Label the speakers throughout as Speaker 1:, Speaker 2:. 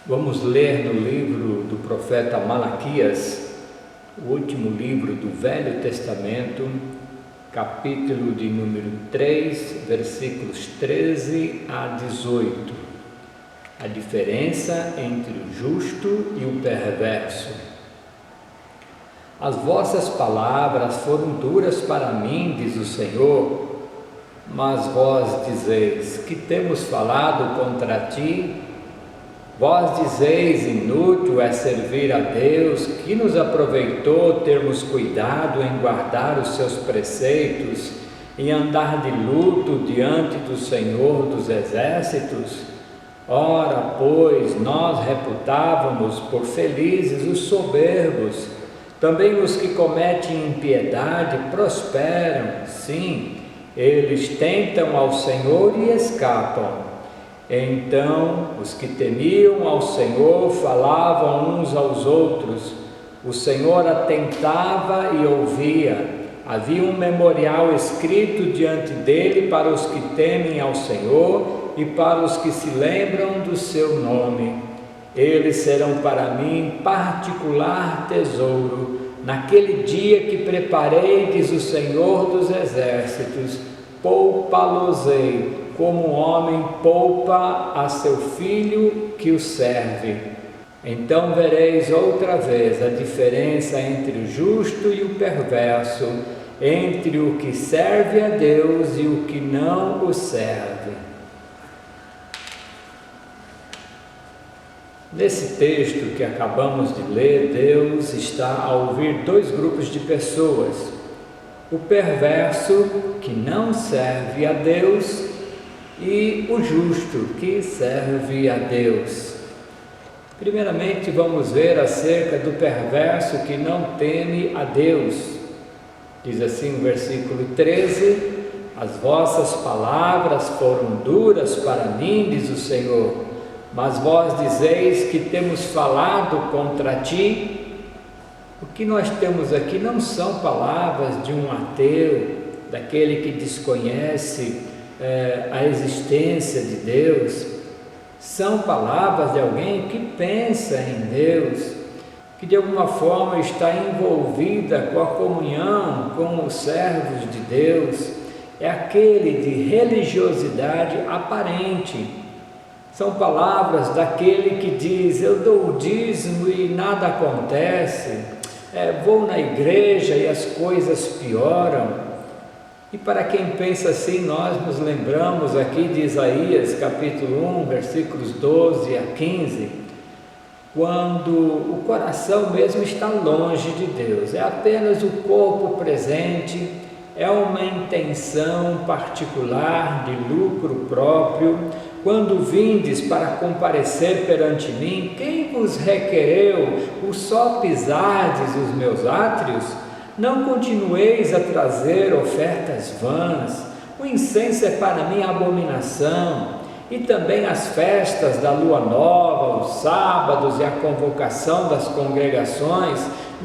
Speaker 1: Vamos ler no livro do profeta Malaquias, o último livro do Velho Testamento, capítulo de número 3, versículos 13 a 18. A diferença entre o justo e o perverso. As vossas palavras foram duras para mim, diz o Senhor, mas vós dizeis: que temos falado contra ti? Vós dizeis: inútil é servir a Deus, que nos aproveitou termos cuidado em guardar os seus preceitos e andar de luto diante do Senhor dos Exércitos? Ora, pois, nós reputávamos por felizes os soberbos, também os que cometem impiedade prosperam, sim, eles tentam ao Senhor e escapam. Então os que temiam ao Senhor falavam uns aos outros, o Senhor atentava e ouvia, havia um memorial escrito diante dele para os que temem ao Senhor e para os que se lembram do seu nome. Eles serão para mim particular tesouro, naquele dia que preparei, diz o Senhor dos Exércitos, poupá-los-ei, como um homem poupa a seu filho que o serve. Então vereis outra vez a diferença entre o justo e o perverso, entre o que serve a Deus e o que não o serve. Nesse texto que acabamos de ler, Deus está a ouvir dois grupos de pessoas: o perverso, que não serve a Deus, e o justo, que serve a Deus. Primeiramente, vamos ver acerca do perverso que não teme a Deus. Diz assim o versículo 13: as vossas palavras foram duras para mim, diz o Senhor, mas vós dizeis que temos falado contra ti. O que nós temos aqui não são palavras de um ateu, daquele que desconhece a existência de Deus. São palavras de alguém que pensa em Deus, que de alguma forma está envolvida com a comunhão com os servos de Deus. É aquele de religiosidade aparente. São palavras daquele que diz: eu dou o dízimo e nada acontece, vou na igreja e as coisas pioram. E para quem pensa assim, nós nos lembramos aqui de Isaías capítulo 1, versículos 12 a 15, quando o coração mesmo está longe de Deus, é apenas o corpo presente, é uma intenção particular de lucro próprio. Quando vindes para comparecer perante mim, quem vos requereu o só pisardes os meus átrios? Não continueis a trazer ofertas vãs, o incenso é para mim abominação, e também as festas da lua nova, os sábados e a convocação das congregações.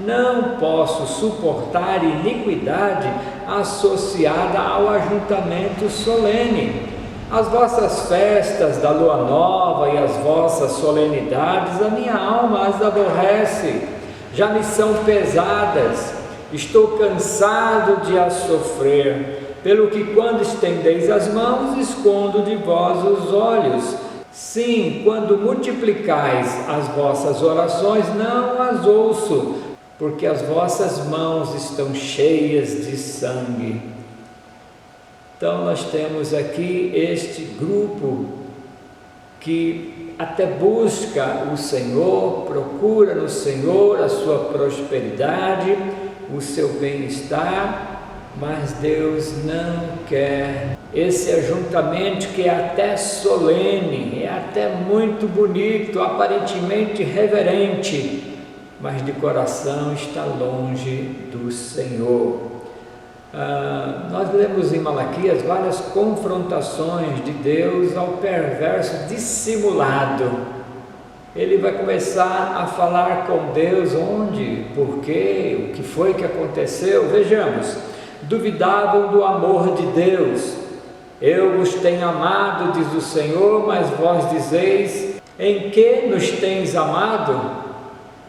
Speaker 1: Não posso suportar iniquidade associada ao ajuntamento solene. As vossas festas da lua nova e as vossas solenidades, a minha alma as aborrece, já me são pesadas. Estou cansado de as sofrer, pelo que quando estendeis as mãos, escondo de vós os olhos. Sim, quando multiplicais as vossas orações, não as ouço, porque as vossas mãos estão cheias de sangue. Então nós temos aqui este grupo que até busca o Senhor, procura no Senhor a sua prosperidade, o seu bem-estar, mas Deus não quer. Esse ajuntamento que é até solene, é até muito bonito, aparentemente reverente, mas de coração está longe do Senhor. Nós lemos em Malaquias várias confrontações de Deus ao perverso dissimulado. Ele vai começar a falar com Deus onde, por quê, o que foi que aconteceu. Vejamos: duvidavam do amor de Deus. Eu vos tenho amado, diz o Senhor, mas vós dizeis: em que nos tens amado?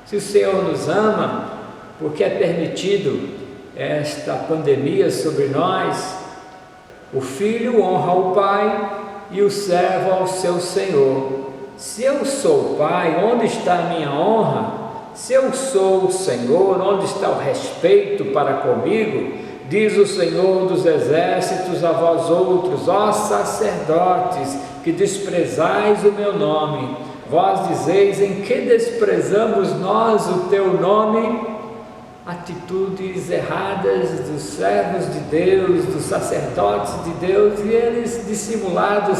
Speaker 1: Se o Senhor nos ama, porque é permitido esta pandemia sobre nós? O filho honra o pai e o servo ao seu senhor. Se eu sou o pai, onde está a minha honra? Se eu sou o Senhor, onde está o respeito para comigo? Diz o Senhor dos exércitos a vós outros, ó sacerdotes, que desprezais o meu nome. Vós dizeis: em que desprezamos nós o teu nome? Atitudes erradas dos servos de Deus, dos sacerdotes de Deus, e eles dissimulados: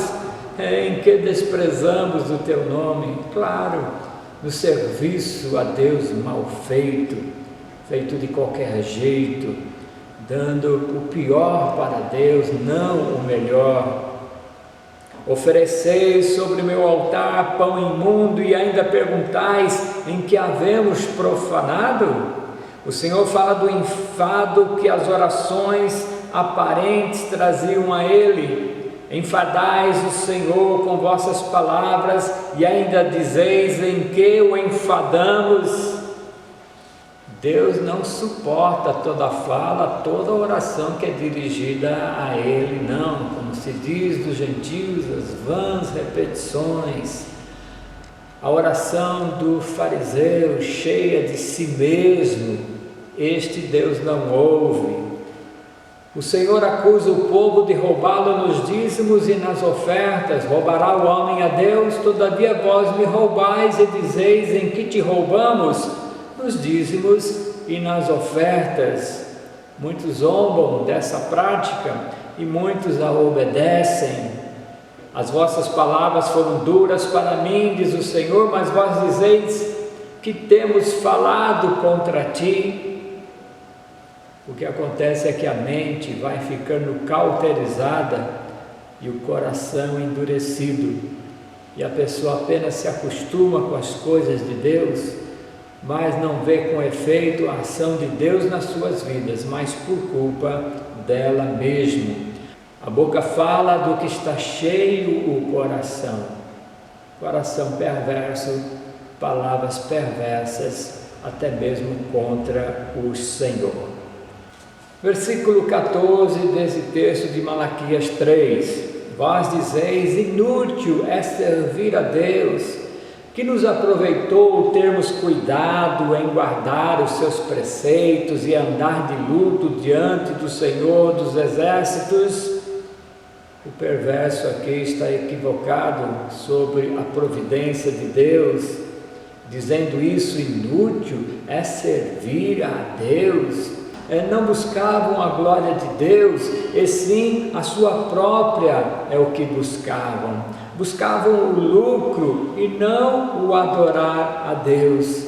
Speaker 1: em que desprezamos o teu nome? Claro, no serviço a Deus mal feito, feito de qualquer jeito, dando o pior para Deus, não o melhor. Ofereceis sobre meu altar pão imundo e ainda perguntais: em que havemos profanado? O Senhor fala do enfado que as orações aparentes traziam a Ele. Enfadais o Senhor com vossas palavras e ainda dizeis: em que o enfadamos? Deus não suporta toda fala, toda oração que é dirigida a Ele, não, como se diz dos gentios, as vãs repetições. A oração do fariseu, cheia de si mesmo, este Deus não ouve. O Senhor acusa o povo de roubá-lo nos dízimos e nas ofertas. Roubará o homem a Deus? Todavia vós me roubais e dizeis: em que te roubamos? Nos dízimos e nas ofertas. Muitos zombam dessa prática e muitos a obedecem. As vossas palavras foram duras para mim, diz o Senhor, mas vós dizeis que temos falado contra ti. O que acontece é que a mente vai ficando cauterizada e o coração endurecido, e a pessoa apenas se acostuma com as coisas de Deus, mas não vê com efeito a ação de Deus nas suas vidas, mas por culpa dela mesma. A boca fala do que está cheio o coração. Coração perverso, palavras perversas, até mesmo contra o Senhor. Versículo 14 desse texto de Malaquias 3: vós dizeis: inútil é servir a Deus, que nos aproveitou termos cuidado em guardar os seus preceitos e andar de luto diante do Senhor dos exércitos. O perverso aqui está equivocado sobre a providência de Deus, dizendo isso: inútil é servir a Deus. Não buscavam a glória de Deus, e sim a sua própria é o que buscavam. Buscavam o lucro e não o adorar a Deus.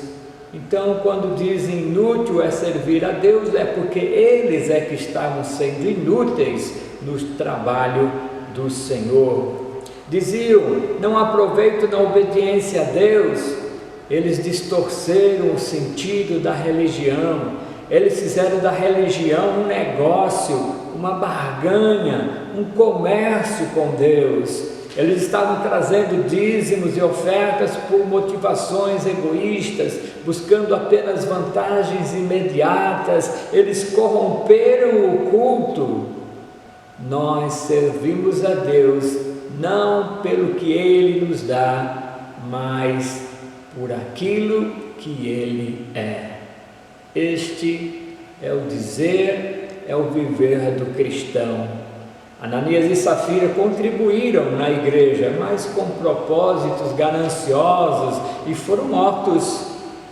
Speaker 1: Então, quando dizem inútil é servir a Deus, é porque eles é que estavam sendo inúteis no trabalho do Senhor. Diziam: não há proveito na obediência a Deus. Eles distorceram o sentido da religião. Eles fizeram da religião um negócio, uma barganha, um comércio com Deus. Eles estavam trazendo dízimos e ofertas por motivações egoístas, buscando apenas vantagens imediatas. Eles corromperam o culto. Nós servimos a Deus não pelo que Ele nos dá, mas por aquilo que Ele é. Este é o dizer, é o viver do cristão. Ananias e Safira contribuíram na igreja, mas com propósitos gananciosos, e foram mortos.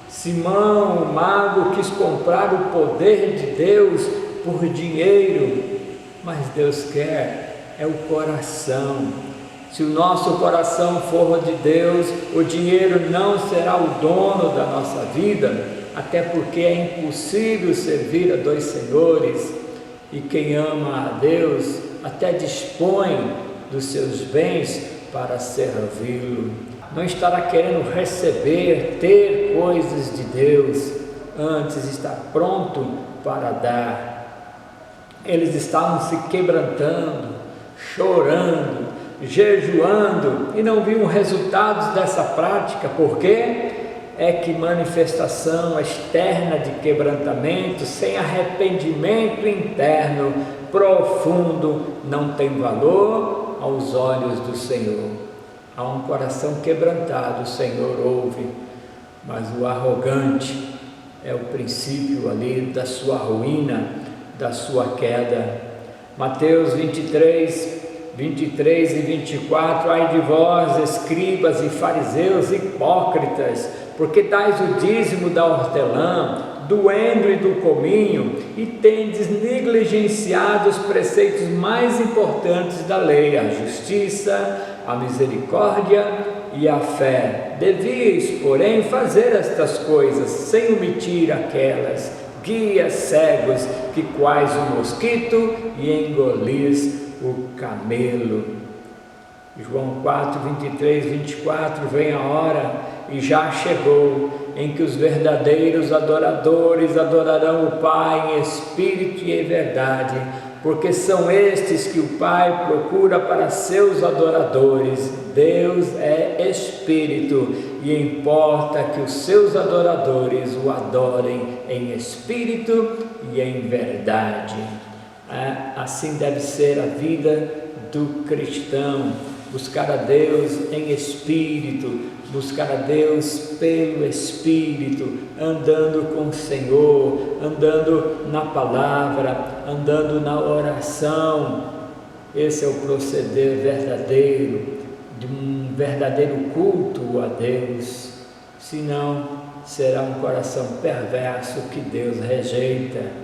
Speaker 1: Simão, o mago, quis comprar o poder de Deus por dinheiro, mas Deus quer é o coração. Se o nosso coração for de Deus, o dinheiro não será o dono da nossa vida, até porque é impossível servir a dois senhores, e quem ama a Deus até dispõe dos seus bens para servi-lo. Não estará querendo receber, ter coisas de Deus, antes está pronto para dar. Eles estavam se quebrantando, chorando, jejuando e não viam resultados dessa prática. Por quê? É que manifestação externa de quebrantamento, sem arrependimento interno profundo, não tem valor aos olhos do Senhor. Há um coração quebrantado, o Senhor ouve, mas o arrogante é o princípio ali da sua ruína, da sua queda. Mateus 23 e 24, ai de vós, escribas e fariseus hipócritas, porque dais o dízimo da hortelã, do endro e do cominho, e tendes negligenciado os preceitos mais importantes da lei, a justiça, a misericórdia e a fé. Devíeis, porém, fazer estas coisas, sem omitir aquelas, guias cegos, que quais o mosquito, e engolis o camelo. João 4, 23, 24, vem a hora, e já chegou, em que os verdadeiros adoradores adorarão o Pai em espírito e em verdade, porque são estes que o Pai procura para seus adoradores. Deus é espírito, e importa que os seus adoradores o adorem em espírito e em verdade. Assim deve ser a vida do cristão, buscar a Deus em espírito, buscar a Deus pelo Espírito, andando com o Senhor, andando na palavra, andando na oração. Esse é o proceder verdadeiro, de um verdadeiro culto a Deus. Senão, será um coração perverso que Deus rejeita.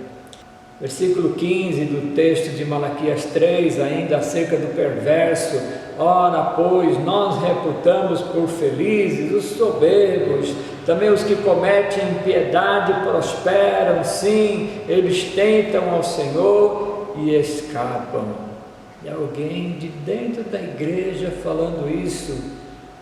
Speaker 1: Versículo 15 do texto de Malaquias 3, ainda acerca do perverso: ora, pois, nós reputamos por felizes os soberbos, também os que cometem impiedade prosperam, sim, eles tentam ao Senhor e escapam. E alguém de dentro da igreja falando isso,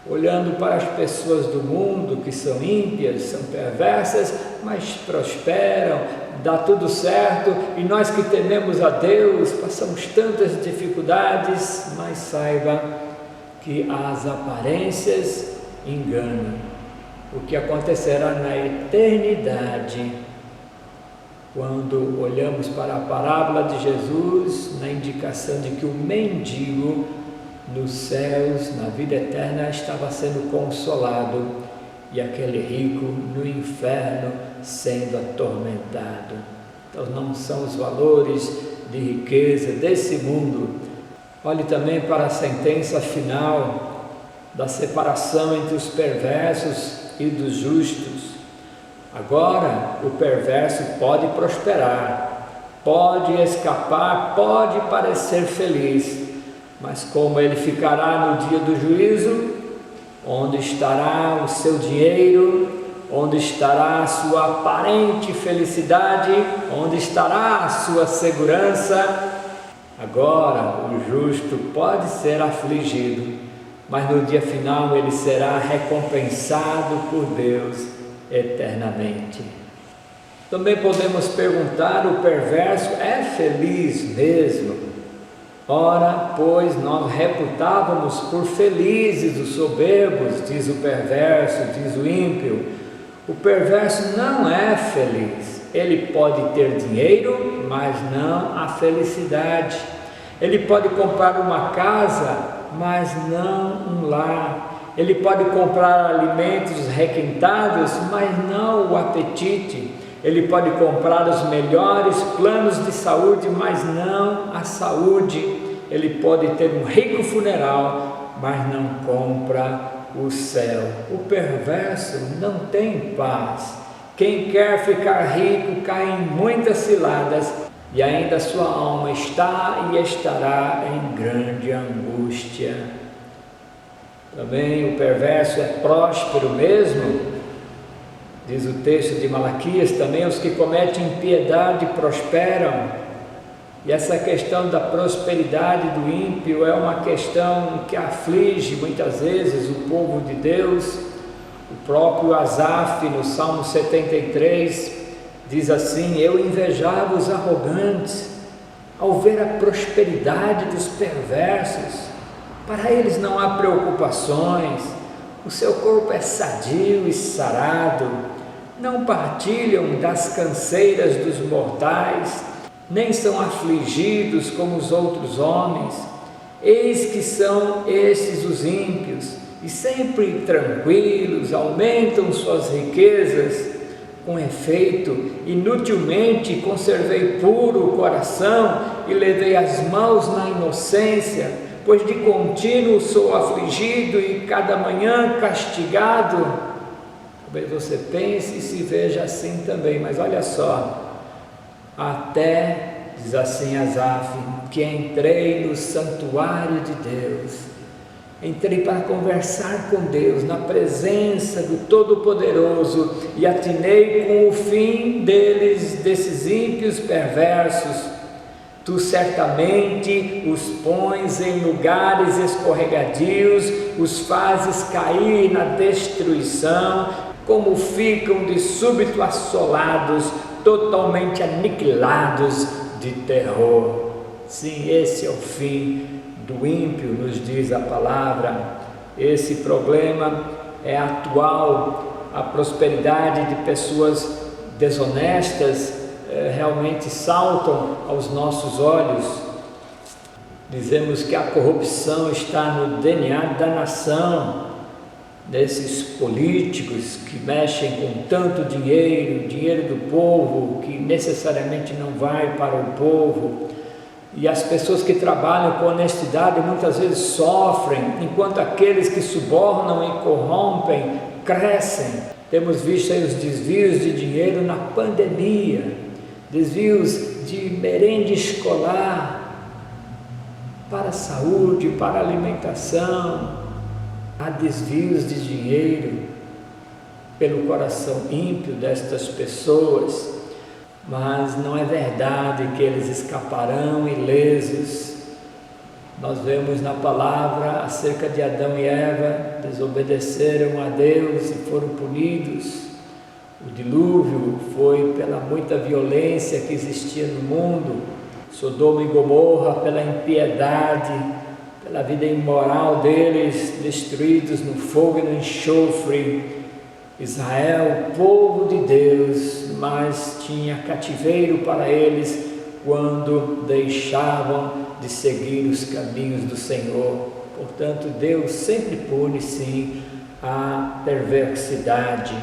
Speaker 1: olhando para as pessoas do mundo que são ímpias, são perversas, mas prosperam, dá tudo certo, e nós que tememos a Deus, passamos tantas dificuldades, mas saiba que as aparências enganam. O que acontecerá na eternidade, quando olhamos para a parábola de Jesus, na indicação de que o mendigo nos céus, na vida eterna, estava sendo consolado, e aquele rico no inferno sendo atormentado. Então não são os valores de riqueza desse mundo. Olhe também para a sentença final da separação entre os perversos e dos justos. Agora o perverso pode prosperar, pode escapar, pode parecer feliz, mas como ele ficará no dia do juízo? Onde estará o seu dinheiro? Onde estará a sua aparente felicidade? Onde estará a sua segurança? Agora o justo pode ser afligido, mas no dia final ele será recompensado por Deus eternamente. Também podemos perguntar: o perverso é feliz mesmo? Ora, pois, nós reputávamos por felizes os soberbos, diz o perverso, diz o ímpio. O perverso não é feliz. Ele pode ter dinheiro, mas não a felicidade. Ele pode comprar uma casa, mas não um lar. Ele pode comprar alimentos requintados, mas não o apetite. Ele pode comprar os melhores planos de saúde, mas não a saúde. Ele pode ter um rico funeral, mas não compra o céu. O perverso não tem paz. Quem quer ficar rico cai em muitas ciladas, e ainda sua alma está e estará em grande angústia. Também o perverso é próspero mesmo? Diz o texto de Malaquias, também os que cometem impiedade prosperam. E essa questão da prosperidade do ímpio é uma questão que aflige muitas vezes o povo de Deus. O próprio Asaf, no Salmo 73, diz assim: eu invejava os arrogantes ao ver a prosperidade dos perversos. Para eles não há preocupações, o seu corpo é sadio e sarado, não partilham das canseiras dos mortais, nem são afligidos como os outros homens. Eis que são estes os ímpios, e sempre tranquilos, aumentam suas riquezas. Com efeito, inutilmente conservei puro o coração e levei as mãos na inocência, pois de contínuo sou afligido e cada manhã castigado. Talvez você pense e se veja assim também, mas olha só, até, diz assim Asaf, que entrei no santuário de Deus, entrei para conversar com Deus, na presença do Todo-Poderoso, e atinei com o fim deles, desses ímpios perversos. Tu certamente os pões em lugares escorregadios, os fazes cair na destruição, como ficam de súbito assolados, totalmente aniquilados de terror. Sim, esse é o fim do ímpio, nos diz a palavra. Esse problema é atual. A prosperidade de pessoas desonestas realmente saltam aos nossos olhos. Dizemos que a corrupção está no DNA da nação, desses políticos que mexem com tanto dinheiro do povo, que necessariamente não vai para o povo. E as pessoas que trabalham com honestidade muitas vezes sofrem, enquanto aqueles que subornam e corrompem crescem. Temos visto aí os desvios de dinheiro na pandemia, desvios de merenda escolar para a saúde, para a alimentação. Há desvios de dinheiro pelo coração ímpio destas pessoas. Mas não é verdade que eles escaparão ilesos. Nós vemos na palavra acerca de Adão e Eva, desobedeceram a Deus e foram punidos. O dilúvio foi pela muita violência que existia no mundo. Sodoma e Gomorra pela impiedade, pela vida imoral deles, destruídos no fogo e no enxofre. Israel, povo de Deus, mas tinha cativeiro para eles quando deixavam de seguir os caminhos do Senhor. Portanto, Deus sempre pune, sim, a perversidade.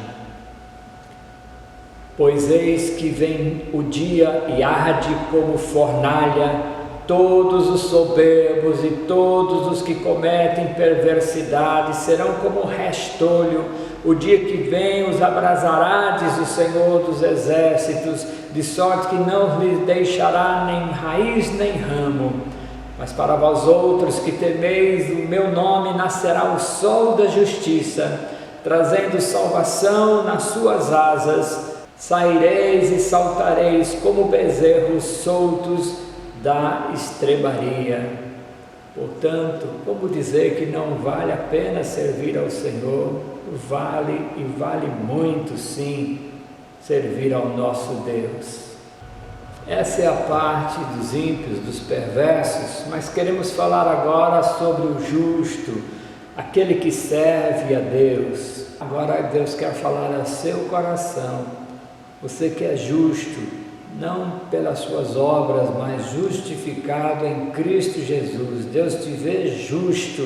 Speaker 1: Pois eis que vem o dia e arde como fornalha, todos os soberbos e todos os que cometem perversidade serão como restolho. O dia que vem os abrasará, diz o Senhor dos Exércitos, de sorte que não lhes deixará nem raiz nem ramo. Mas para vós outros que temeis o meu nome nascerá o sol da justiça, trazendo salvação nas suas asas. Saireis e saltareis como bezerros soltos da estrebaria. Portanto, como dizer que não vale a pena servir ao Senhor? Vale, e vale muito sim, servir ao nosso Deus. Essa é a parte dos ímpios, dos perversos, mas queremos falar agora sobre o justo, aquele que serve a Deus. Agora Deus quer falar ao seu coração. Você que é justo, não pelas suas obras, mas justificado em Cristo Jesus. Deus te vê justo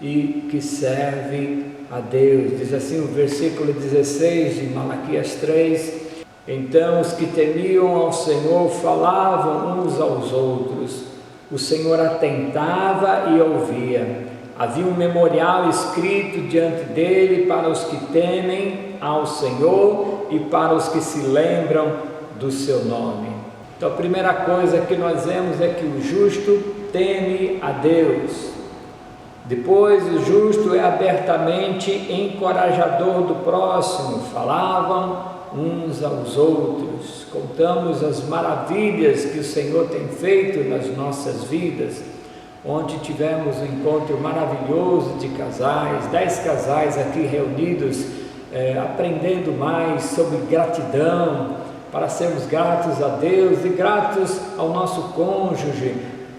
Speaker 1: e que serve a Deus. Diz assim o versículo 16 de Malaquias 3: então os que temiam ao Senhor falavam uns aos outros, o Senhor atentava e ouvia. Havia um memorial escrito diante dele para os que temem ao Senhor e para os que se lembram do seu nome. Então a primeira coisa que nós vemos é que o justo teme a Deus. Depois, o justo é abertamente encorajador do próximo, falavam uns aos outros, contamos as maravilhas que o Senhor tem feito nas nossas vidas. Ontem tivemos um encontro maravilhoso de casais, 10 casais aqui reunidos, aprendendo mais sobre gratidão, para sermos gratos a Deus e gratos ao nosso cônjuge,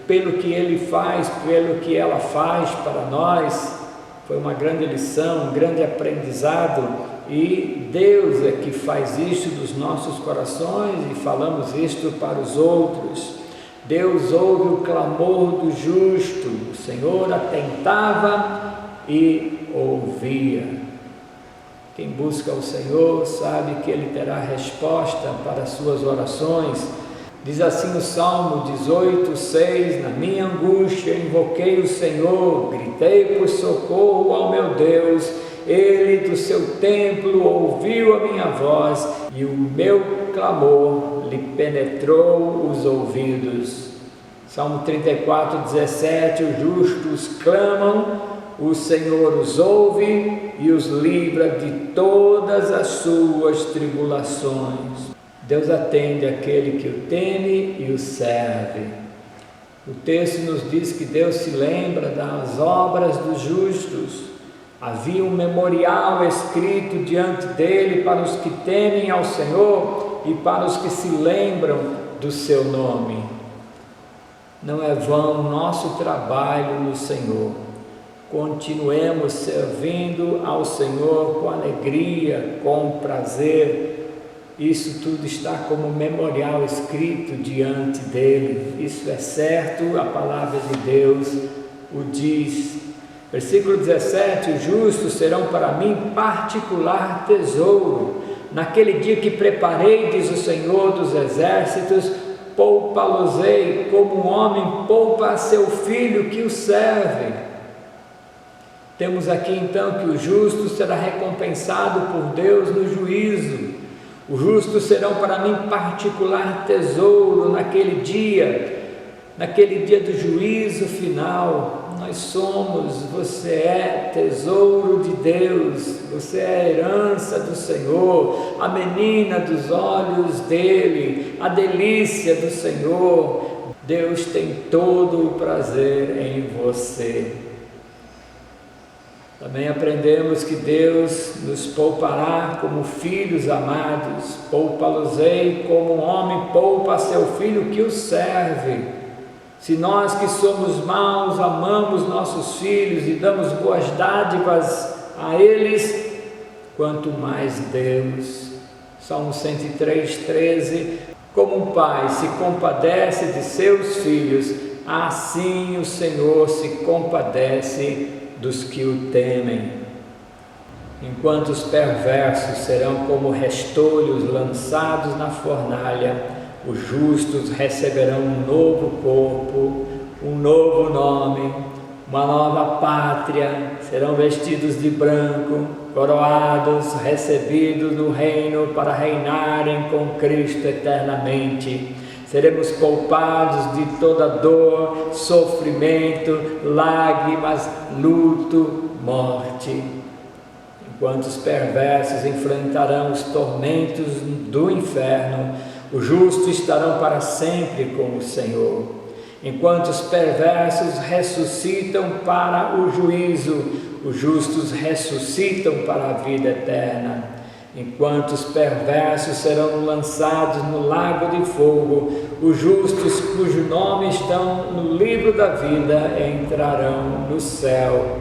Speaker 1: pelo que ele faz, pelo que ela faz para nós. Foi uma grande lição, um grande aprendizado, e Deus é que faz isto dos nossos corações e falamos isto para os outros. Deus ouve o clamor do justo, o Senhor atentava e ouvia. Quem busca o Senhor sabe que Ele terá resposta para as suas orações. Diz assim o Salmo 18:6: na minha angústia invoquei o Senhor, gritei por socorro ao meu Deus. Ele do seu templo ouviu a minha voz e o meu clamor lhe penetrou os ouvidos. Salmo 34:17: os justos clamam, o Senhor os ouve e os livra de todas as suas tribulações. Deus atende aquele que o teme e o serve. O texto nos diz que Deus se lembra das obras dos justos. Havia um memorial escrito diante dele para os que temem ao Senhor e para os que se lembram do seu nome. Não é vão o nosso trabalho no Senhor. Continuemos servindo ao Senhor com alegria, com prazer. Isso tudo está como memorial escrito diante dele. Isso é certo, a palavra de Deus o diz. Versículo 17: os justos serão para mim particular tesouro. Naquele dia que preparei, diz o Senhor dos exércitos, poupa-los-ei como um homem poupa a seu filho que o serve. Temos aqui então que o justo será recompensado por Deus no juízo. Os justos serão para mim particular tesouro naquele dia do juízo final. Nós somos, você é tesouro de Deus, você é a herança do Senhor, a menina dos olhos dele, a delícia do Senhor. Deus tem todo o prazer em você. Também aprendemos que Deus nos poupará como filhos amados. Poupa-los-ei como um homem poupa seu filho que o serve. Se nós que somos maus amamos nossos filhos e damos boas dádivas a eles, quanto mais Deus. Salmo 103:13: como um pai se compadece de seus filhos, assim o Senhor se compadece dos que o temem. Enquanto os perversos serão como restolhos lançados na fornalha, os justos receberão um novo corpo, um novo nome, uma nova pátria, serão vestidos de branco, coroados, recebidos no reino para reinarem com Cristo eternamente. Seremos poupados de toda dor, sofrimento, lágrimas, luto, morte. Enquanto os perversos enfrentarão os tormentos do inferno, os justos estarão para sempre com o Senhor. Enquanto os perversos ressuscitam para o juízo, os justos ressuscitam para a vida eterna. Enquanto os perversos serão lançados no lago de fogo, os justos cujo nome estão no livro da vida entrarão no céu.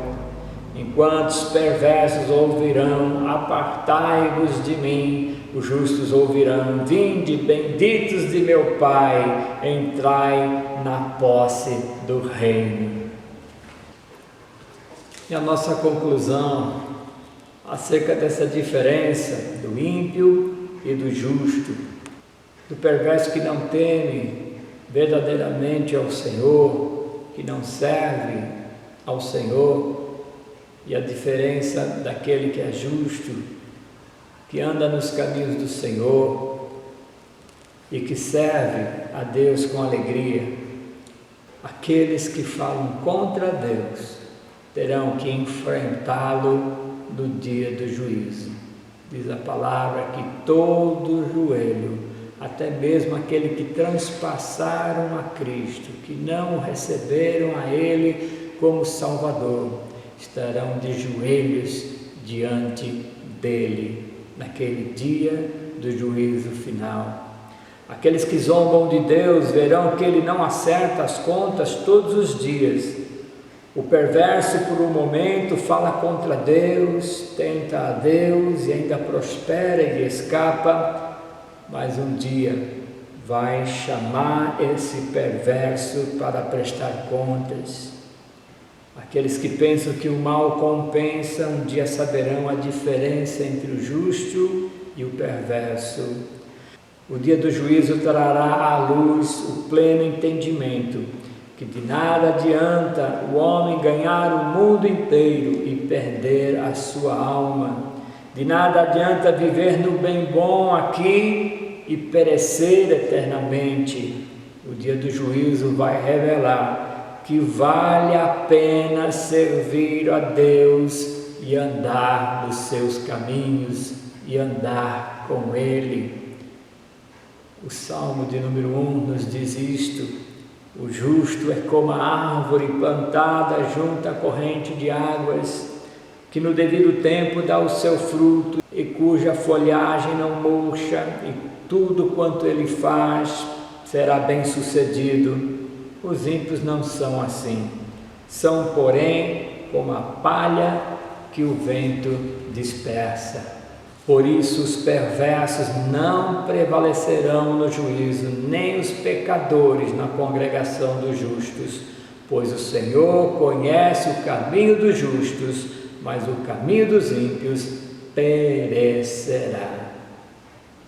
Speaker 1: Enquanto os perversos ouvirão, apartai-vos de mim, os justos ouvirão, vinde, benditos de meu Pai, entrai na posse do reino. E a nossa conclusão acerca dessa diferença do ímpio e do justo, do perverso que não teme verdadeiramente ao Senhor, que não serve ao Senhor, e a diferença daquele que é justo, que anda nos caminhos do Senhor e que serve a Deus com alegria. Aqueles que falam contra Deus terão que enfrentá-lo no dia do juízo. Diz a palavra que todo joelho, até mesmo aquele que transpassaram a Cristo, que não receberam a Ele como Salvador, estarão de joelhos diante dele naquele dia do juízo final. Aqueles que zombam de Deus verão que Ele não acerta as contas todos os dias. O perverso, por um momento, fala contra Deus, tenta a Deus e ainda prospera e escapa, mas um dia vai chamar esse perverso para prestar contas. Aqueles que pensam que o mal compensa, um dia saberão a diferença entre o justo e o perverso. O dia do juízo trará à luz o pleno entendimento que de nada adianta o homem ganhar o mundo inteiro e perder a sua alma. De nada adianta viver no bem bom aqui e perecer eternamente. O dia do juízo vai revelar que vale a pena servir a Deus e andar nos seus caminhos e andar com Ele. O Salmo de número 1 nos diz isto: o justo é como a árvore plantada junto à corrente de águas, que no devido tempo dá o seu fruto e cuja folhagem não murcha, e tudo quanto ele faz será bem sucedido. Os ímpios não são assim, são porém como a palha que o vento dispersa. Por isso os perversos não prevalecerão no juízo, nem os pecadores na congregação dos justos, pois o Senhor conhece o caminho dos justos, mas o caminho dos ímpios perecerá.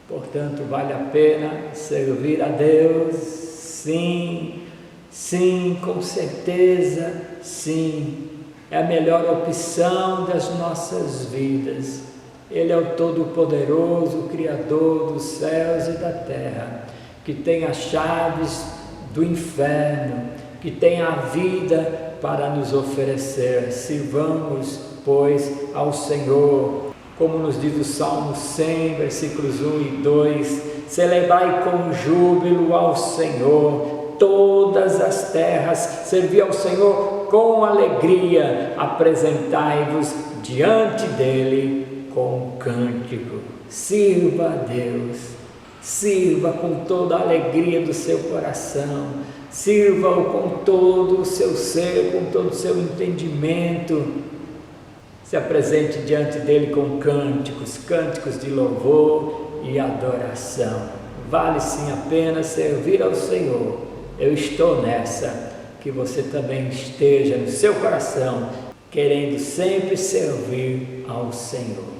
Speaker 1: Portanto, vale a pena servir a Deus? Sim, sim, com certeza, sim. É a melhor opção das nossas vidas. Ele é o Todo-Poderoso, Criador dos céus e da terra, que tem as chaves do inferno, que tem a vida para nos oferecer. Sirvamos, pois, ao Senhor, como nos diz o Salmo 100, versículos 1 e 2, celebrai com júbilo ao Senhor todas as terras, servi ao Senhor com alegria, apresentai-vos diante dele com um cântico. Sirva a Deus, sirva com toda a alegria do seu coração, sirva-o com todo o seu ser, com todo o seu entendimento. Se apresente diante dele com cânticos, cânticos de louvor e adoração. Vale sim a pena servir ao Senhor. Eu estou nessa, que você também esteja no seu coração, querendo sempre servir ao Senhor.